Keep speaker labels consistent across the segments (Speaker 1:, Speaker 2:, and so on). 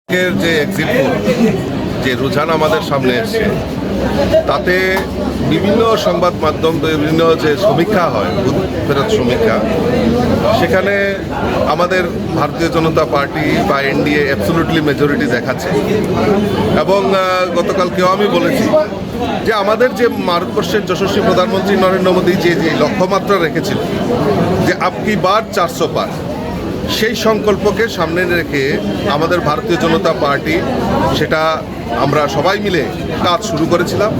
Speaker 1: এর যে exit pole যে রুঝান আমাদের সামনে এসছে তাতে বিভিন্ন সংবাদ মাধ্যম বিভিন্ন যে সমীক্ষা হয় বুথ ফেরত সমীক্ষা সেখানে আমাদের ভারতীয় জনতা পার্টি বা এনডিএ অ্যাবসলিউটলি মেজরিটি দেখাচ্ছে এবং গতকালকেও আমি বলেছি যে আমাদের যে ভারতবর্ষের যশস্বী প্রধানমন্ত্রী নরেন্দ্র মোদী যে লক্ষ্যমাত্রা রেখেছিল যে আপকি বার 400 পার সেই সংকল্পকে সামনে রেখে আমাদের ভারতীয় জনতা পার্টি সেটা আমরা সবাই মিলে কাজ শুরু করেছিলাম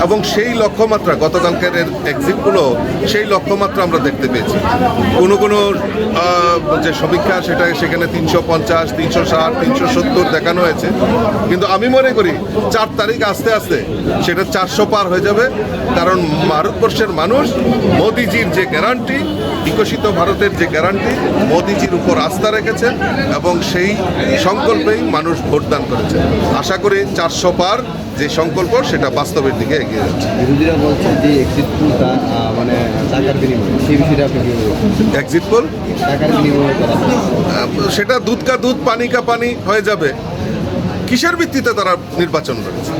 Speaker 1: এবং সেই লক্ষ্যমাত্রা গতকালকের এক্সিটগুলো সেই লক্ষ্যমাত্রা আমরা দেখতে পেয়েছি। কোনো যে সমীক্ষা সেখানে 350, 360, 370 দেখানো হয়েছে, কিন্তু আমি মনে করি 4 তারিখ আস্তে আস্তে সেটা 400 পার হয়ে যাবে। কারণ ভারতবর্ষের মানুষ মোদিজির যে গ্যারান্টি, বিকশিত ভারতের যে গ্যারান্টি, মোদিজির উপর আস্থা রেখেছে এবং সেই সংকল্পেই মানুষ ভোটদান করেছে। আশা করি 400 পার যে সংকল্প সেটা বাস্তবের দিকে এগিয়ে যাচ্ছে।
Speaker 2: বিরোধীরা বলছে যে এক্সিট পোলটা মানে টাকার বিনিময়ে, সেই বিষয়টা আপনি কি বলবেন?
Speaker 1: এক্সিট পোল
Speaker 2: টাকার বিনিময়ে করা
Speaker 1: সেটা দুধ কা দুধ পানি কা পানি হয়ে যাবে। কিসের ভিত্তিতে তারা নির্বাচন করেছে?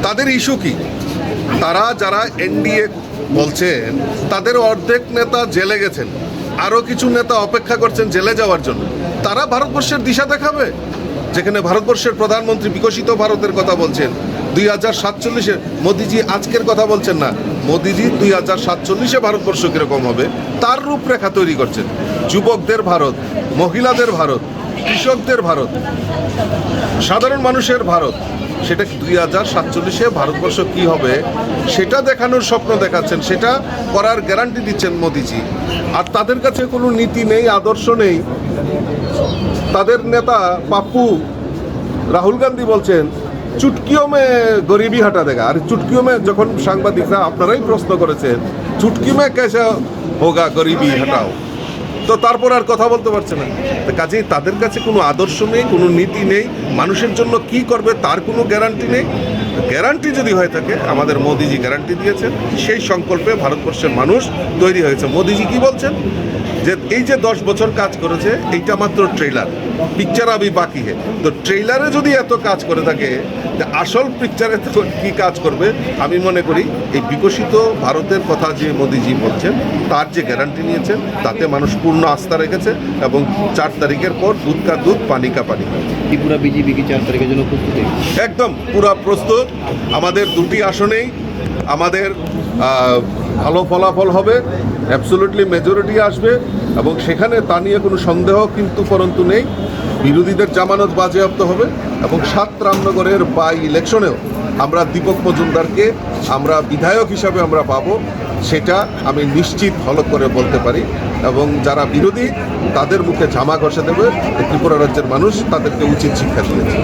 Speaker 1: তাদের ইস্যু কি? তারা যারা এনডিএ বলছেন তাদের অর্ধেক নেতা জেলে গেছেন, আরও কিছু নেতা অপেক্ষা করছেন জেলে যাওয়ার জন্য। তারা ভারতবর্ষের দিশা দেখাবে, যেখানে ভারতবর্ষের প্রধানমন্ত্রী বিকশিত ভারতের কথা বলছেন 2047-এ। মোদিজি আজকের কথা বলছেন না, মোদিজি 2047-এ ভারতবর্ষ কীরকম হবে তার রূপরেখা তৈরি করছেন। যুবকদের ভারত, মহিলাদের ভারত, কৃষকদের ভারত, সাধারণ মানুষের ভারত, সেটা 2047-এ ভারতবর্ষ কি হবে সেটা দেখানোর স্বপ্ন দেখাচ্ছেন, সেটা করার গ্যারান্টি দিচ্ছেন মোদিজি। আর তাদের কাছে কোনো নীতি নেই, আদর্শ নেই। তাদের নেতা পাপ্পু রাহুল গান্ধী বলছেন চুটকিও মে গরিবি হাঁটা দেগা। আর চুটকিও মে যখন সাংবাদিকরা আপনারাই প্রশ্ন করেছেন চুটকি মে কেসে হোগা গরিবি হাঁটাও, তো তারপর আর কথা বলতে পারছে না। কাজেই তাদের কাছে কোনো আদর্শ নেই, কোনো নীতি নেই, মানুষের জন্য কি করবে তার কোনো গ্যারান্টি নেই। গ্যারান্টি যদি হয়ে থাকে, আমাদের মোদিজি গ্যারান্টি দিয়েছেন, সেই সংকল্পে ভারতবর্ষের মানুষ তৈরি হয়েছে। মোদিজি কি বলছেন যে এই যে 10 বছর কাজ করেছে এইটা মাত্র ট্রেলার, পিকচার আবি বাকি হে। তো ট্রেলারে যদি এত কাজ করে থাকে, আসল পিকচারে কি কাজ করবে? আমি মনে করি এই বিকশিত ভারতের কথা যে মোদিজি বলছেন তার যে গ্যারান্টি নিয়েছেন তাতে মানুষ পূর্ণ আস্থা রেখেছে এবং 4 তারিখের পর দুধ কা দুধ পানি কা পানি।
Speaker 2: ত্রিপুরা বিজেপি কি 4 তারিখের জন্য প্রস্তুত?
Speaker 1: একদম পুরা প্রস্তুত। আমাদের 2টি আসনেই আমাদের ভালো ফলাফল হবে, অ্যাবসলিউটলি মেজরিটি আসবে এবং সেখানে তা নিয়ে কোনো সন্দেহ কিন্তু পরন্তু নেই। বিরোধীদের জামানত বাজেয়াপ্ত হবে এবং 7 রামনগরের বাই ইলেকশনেও আমরা দীপক মজুমদারকে আমরা বিধায়ক হিসাবে আমরা পাবো, সেটা আমি নিশ্চিত হলক করে বলতে পারি। এবং যারা বিরোধী তাদের মুখে ঝামা ঘষে দেবে ত্রিপুরা রাজ্যের মানুষ, তাদেরকে উচিত শিক্ষা দিয়েছে।